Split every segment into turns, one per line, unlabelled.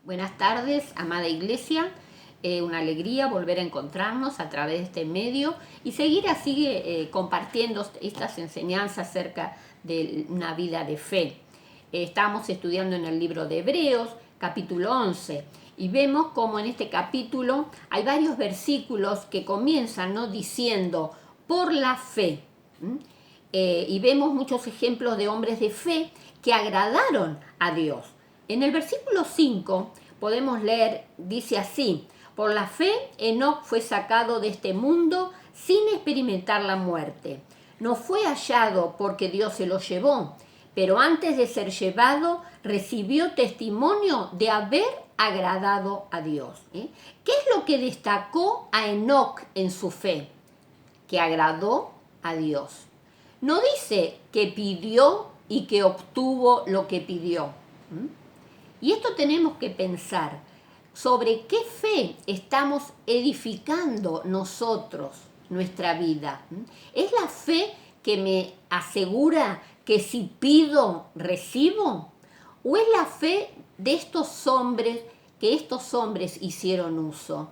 Buenas tardes, amada Iglesia. Una alegría volver a encontrarnos a través de este medio y seguir así compartiendo estas enseñanzas acerca de una vida de fe. Estamos estudiando en el libro de Hebreos, capítulo 11, y vemos como en este capítulo hay varios versículos que comienzan, ¿no?, diciendo por la fe. Y vemos muchos ejemplos de hombres de fe que agradaron a Dios. En el versículo 5 podemos leer, dice así: por la fe Enoc fue sacado de este mundo sin experimentar la muerte. No fue hallado porque Dios se lo llevó, pero antes de ser llevado recibió testimonio de haber agradado a Dios. ¿Qué es lo que destacó a Enoc en su fe? Que agradó a Dios. No dice que pidió y que obtuvo lo que pidió. Y esto tenemos que pensar sobre qué fe estamos edificando nosotros nuestra vida. ¿Es la fe que me asegura que si pido, recibo? ¿O es la fe de estos hombres que estos hombres hicieron uso?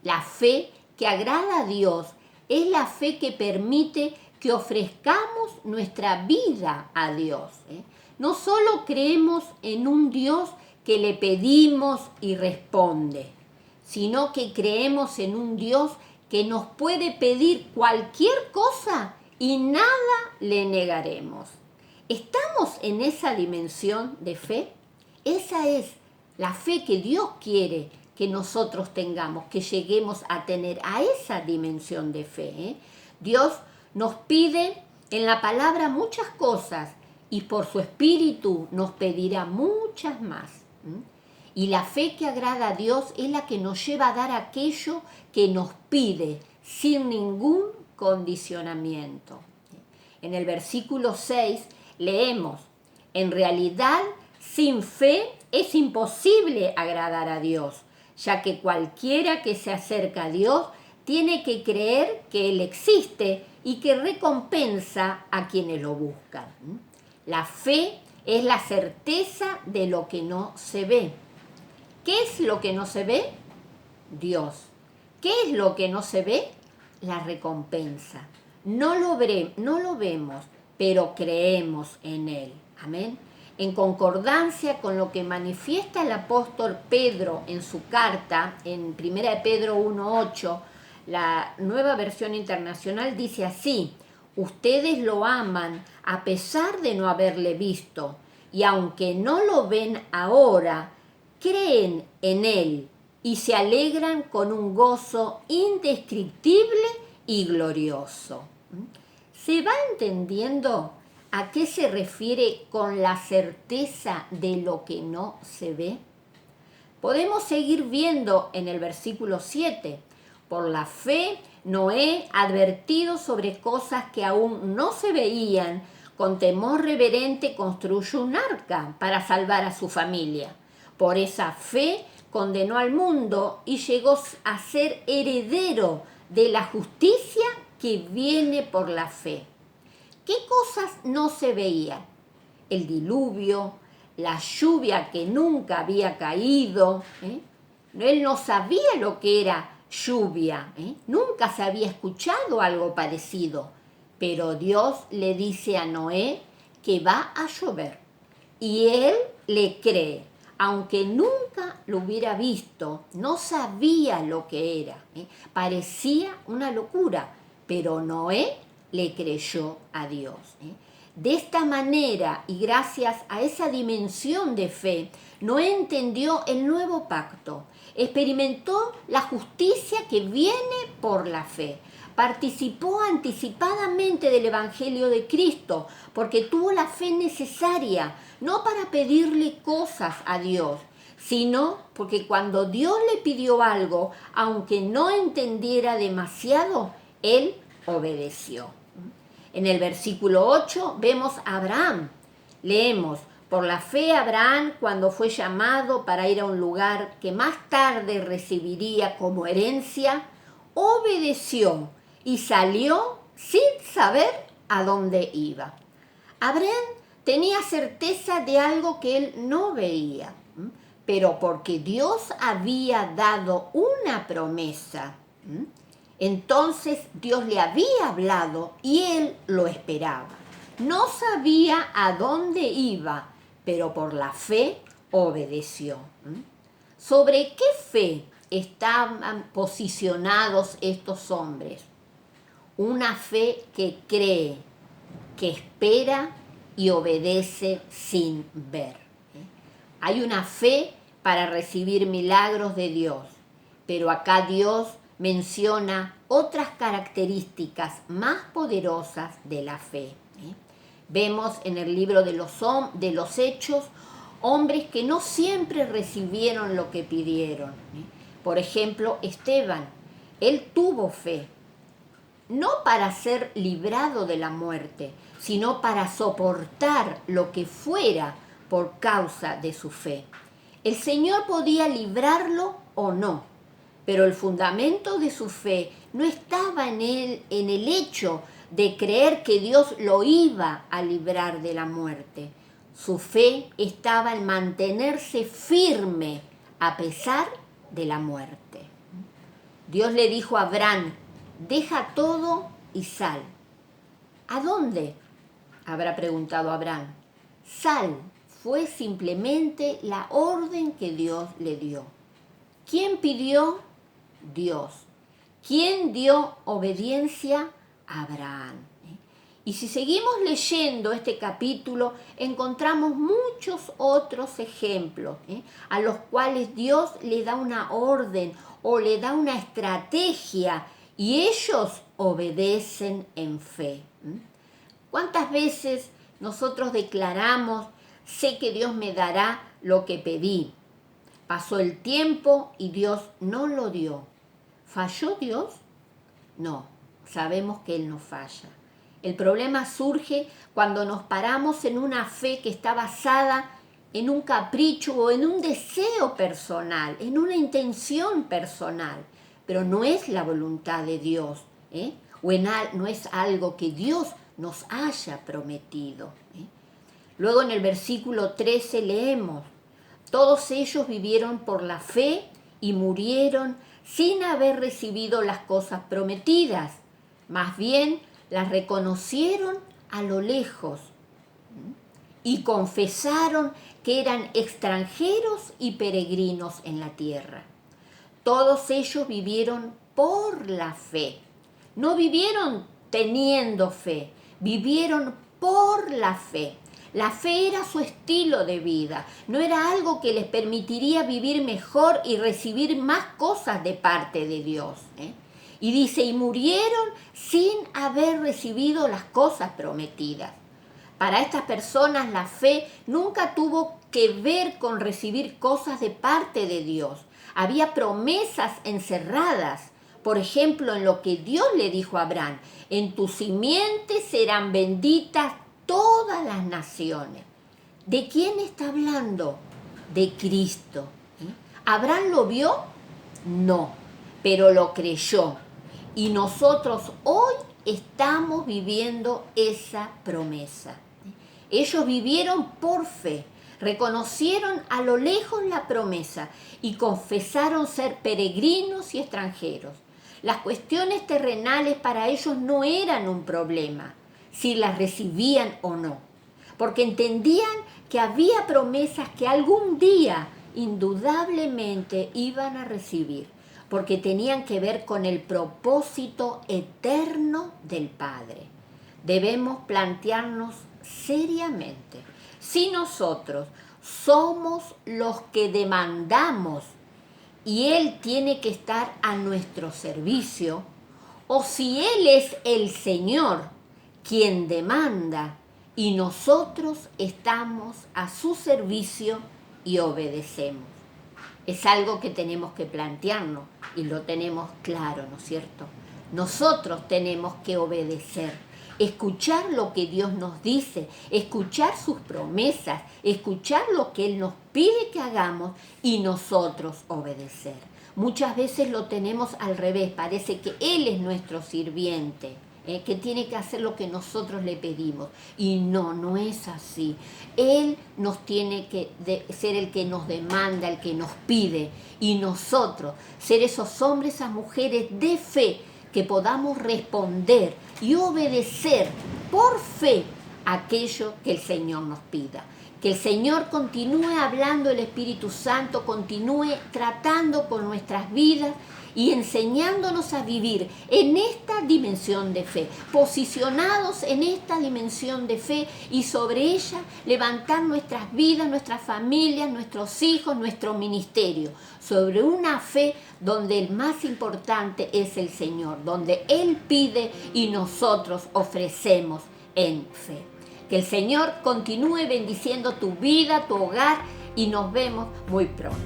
La fe que agrada a Dios es la fe que permite que ofrezcamos nuestra vida a Dios. No solo creemos en un Dios que le pedimos y responde, sino que creemos en un Dios que nos puede pedir cualquier cosa y nada le negaremos. ¿Estamos en esa dimensión de fe? Esa es la fe que Dios quiere que nosotros tengamos, que lleguemos a tener a esa dimensión de fe. Dios nos pide en la palabra muchas cosas y por su Espíritu nos pedirá muchas más. Y la fe que agrada a Dios es la que nos lleva a dar aquello que nos pide sin ningún condicionamiento. En el versículo 6 leemos: en realidad, sin fe es imposible agradar a Dios, ya que cualquiera que se acerca a Dios tiene que creer que Él existe y que recompensa a quienes lo buscan. La fe es la certeza de lo que no se ve. ¿Qué es lo que no se ve? Dios. ¿Qué es lo que no se ve? La recompensa. No lo vemos, pero creemos en Él. Amén. En concordancia con lo que manifiesta el apóstol Pedro en su carta, en 1 Pedro 1:8, la Nueva Versión Internacional dice así: ustedes lo aman a pesar de no haberle visto, y aunque no lo ven ahora, creen en Él y se alegran con un gozo indescriptible y glorioso. ¿Se va entendiendo a qué se refiere con la certeza de lo que no se ve? Podemos seguir viendo en el versículo 7. Por la fe, Noé, advertido sobre cosas que aún no se veían, con temor reverente construyó un arca para salvar a su familia. Por esa fe condenó al mundo y llegó a ser heredero de la justicia que viene por la fe. ¿Qué cosas no se veían? El diluvio, la lluvia que nunca había caído. Él no sabía lo que era lluvia, nunca se había escuchado algo parecido, pero Dios le dice a Noé que va a llover y él le cree, aunque nunca lo hubiera visto, no sabía lo que era, parecía una locura, pero Noé le creyó a Dios. De esta manera y gracias a esa dimensión de fe, Noé entendió el nuevo pacto, experimentó la justicia que viene por la fe, participó anticipadamente del Evangelio de Cristo porque tuvo la fe necesaria, no para pedirle cosas a Dios, sino porque cuando Dios le pidió algo, aunque no entendiera demasiado, él obedeció. En el versículo 8 vemos a Abraham. Leemos: por la fe Abraham, cuando fue llamado para ir a un lugar que más tarde recibiría como herencia, obedeció y salió sin saber a dónde iba. Abraham tenía certeza de algo que él no veía, pero porque Dios había dado una promesa, entonces Dios le había hablado y él lo esperaba. No sabía a dónde iba, pero por la fe obedeció. ¿Sobre qué fe estaban posicionados estos hombres? Una fe que cree, que espera y obedece sin ver. Hay una fe para recibir milagros de Dios, pero acá Dios menciona otras características más poderosas de la fe. Vemos en el libro de los Hechos hombres que no siempre recibieron lo que pidieron. Por ejemplo, Esteban, él tuvo fe, no para ser librado de la muerte, sino para soportar lo que fuera por causa de su fe. El Señor podía librarlo o no, pero el fundamento de su fe no estaba en el hecho de creer que Dios lo iba a librar de la muerte. Su fe estaba en mantenerse firme a pesar de la muerte. Dios le dijo a Abraham: deja todo y sal. ¿A dónde?, habrá preguntado Abraham. Sal fue simplemente la orden que Dios le dio. ¿Quién pidió? Dios. ¿Quién dio obediencia? Abraham. Y si seguimos leyendo este capítulo, encontramos muchos otros ejemplos a los cuales Dios le da una orden o le da una estrategia y ellos obedecen en fe. ¿Cuántas veces nosotros declaramos: sé que Dios me dará lo que pedí? Pasó el tiempo y Dios no lo dio. ¿Falló Dios? No, sabemos que Él no falla. El problema surge cuando nos paramos en una fe que está basada en un capricho o en un deseo personal, en una intención personal, pero no es la voluntad de Dios, no es algo que Dios nos haya prometido. Luego en el versículo 13 leemos: todos ellos vivieron por la fe y murieron sin haber recibido las cosas prometidas, más bien las reconocieron a lo lejos y confesaron que eran extranjeros y peregrinos en la tierra. Todos ellos vivieron por la fe. No vivieron teniendo fe, vivieron por la fe. La fe era su estilo de vida, no era algo que les permitiría vivir mejor y recibir más cosas de parte de Dios. Y dice: y murieron sin haber recibido las cosas prometidas. Para estas personas la fe nunca tuvo que ver con recibir cosas de parte de Dios. Había promesas encerradas, por ejemplo, en lo que Dios le dijo a Abraham: en tu simiente serán benditas todas las naciones. ¿De quién está hablando? De Cristo. ¿Abraham lo vio? No, pero lo creyó. Y nosotros hoy estamos viviendo esa promesa. Ellos vivieron por fe, reconocieron a lo lejos la promesa y confesaron ser peregrinos y extranjeros. Las cuestiones terrenales para ellos no eran un problema, si las recibían o no, porque entendían que había promesas que algún día indudablemente iban a recibir, porque tenían que ver con el propósito eterno del Padre. Debemos plantearnos seriamente si nosotros somos los que demandamos y Él tiene que estar a nuestro servicio, o si Él es el Señor quien demanda y nosotros estamos a su servicio y obedecemos. Es algo que tenemos que plantearnos y lo tenemos claro, ¿no es cierto? Nosotros tenemos que obedecer, escuchar lo que Dios nos dice, escuchar sus promesas, escuchar lo que Él nos pide que hagamos y nosotros obedecer. Muchas veces lo tenemos al revés, parece que Él es nuestro sirviente que tiene que hacer lo que nosotros le pedimos. Y no es así. Él nos tiene que ser el que nos demanda, el que nos pide, y nosotros ser esos hombres, esas mujeres de fe que podamos responder y obedecer por fe aquello que el Señor nos pida. Que el Señor continúe hablando, el Espíritu Santo continúe tratando con nuestras vidas y enseñándonos a vivir en esta dimensión de fe, posicionados en esta dimensión de fe, y sobre ella levantar nuestras vidas, nuestras familias, nuestros hijos, nuestro ministerio, sobre una fe donde el más importante es el Señor, donde Él pide y nosotros ofrecemos en fe. Que el Señor continúe bendiciendo tu vida, tu hogar, y nos vemos muy pronto.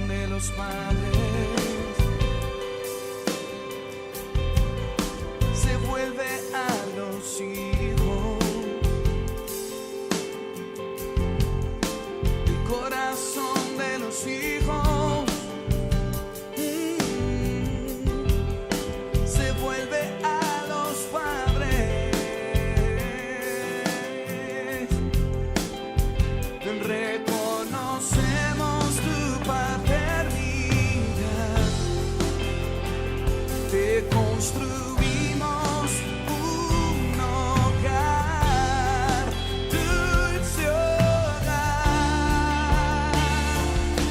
De los padres se vuelve a los hijos, el corazón de los hijos se vuelve a los padres. Reconocemos tu paternidad, te construimos un hogar, dulce hogar.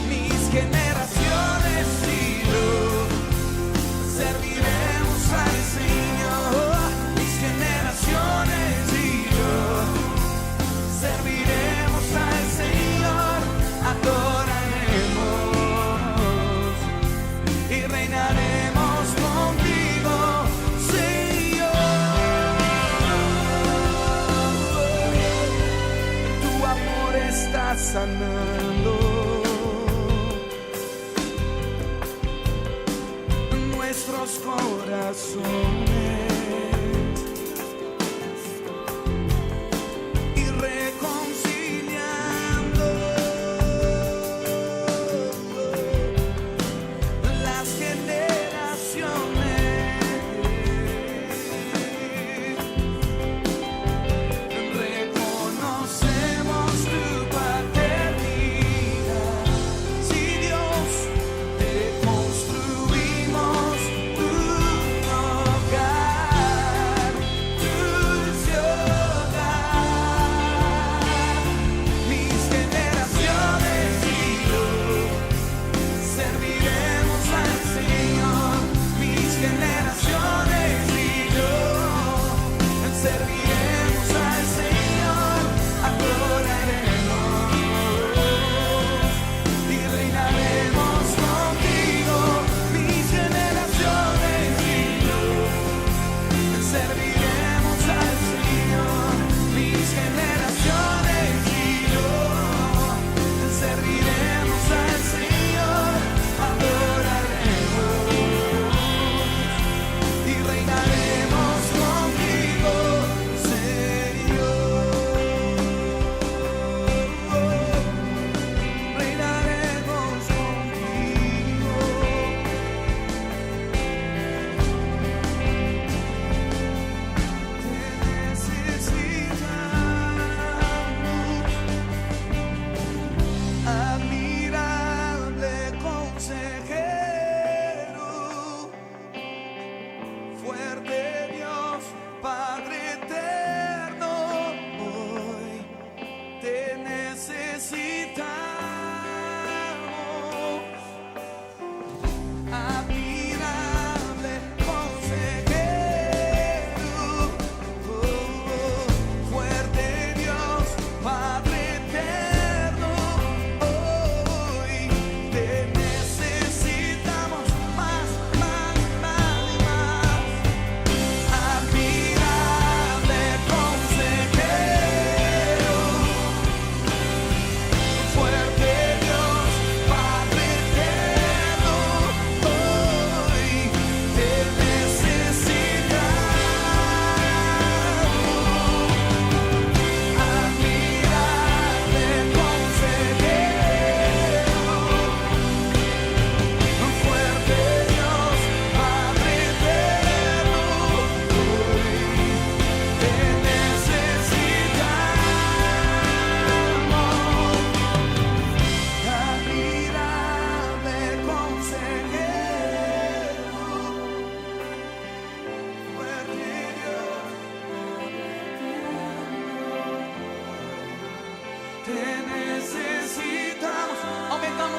Mis generaciones y yo serviremos al Señor. Mis generaciones y yo serviremos al Señor. Adoraremos y reinaremos contigo, Señor. Tu amor está sanando nuestros corazones y reconciliando las generaciones. Reconocemos tu paternidad.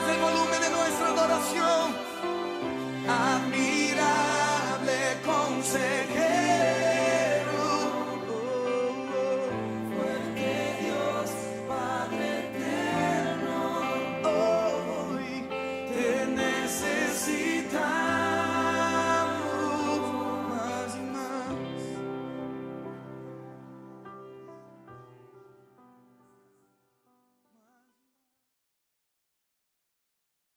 el volumen de nuestra adoración. Admirable consejero.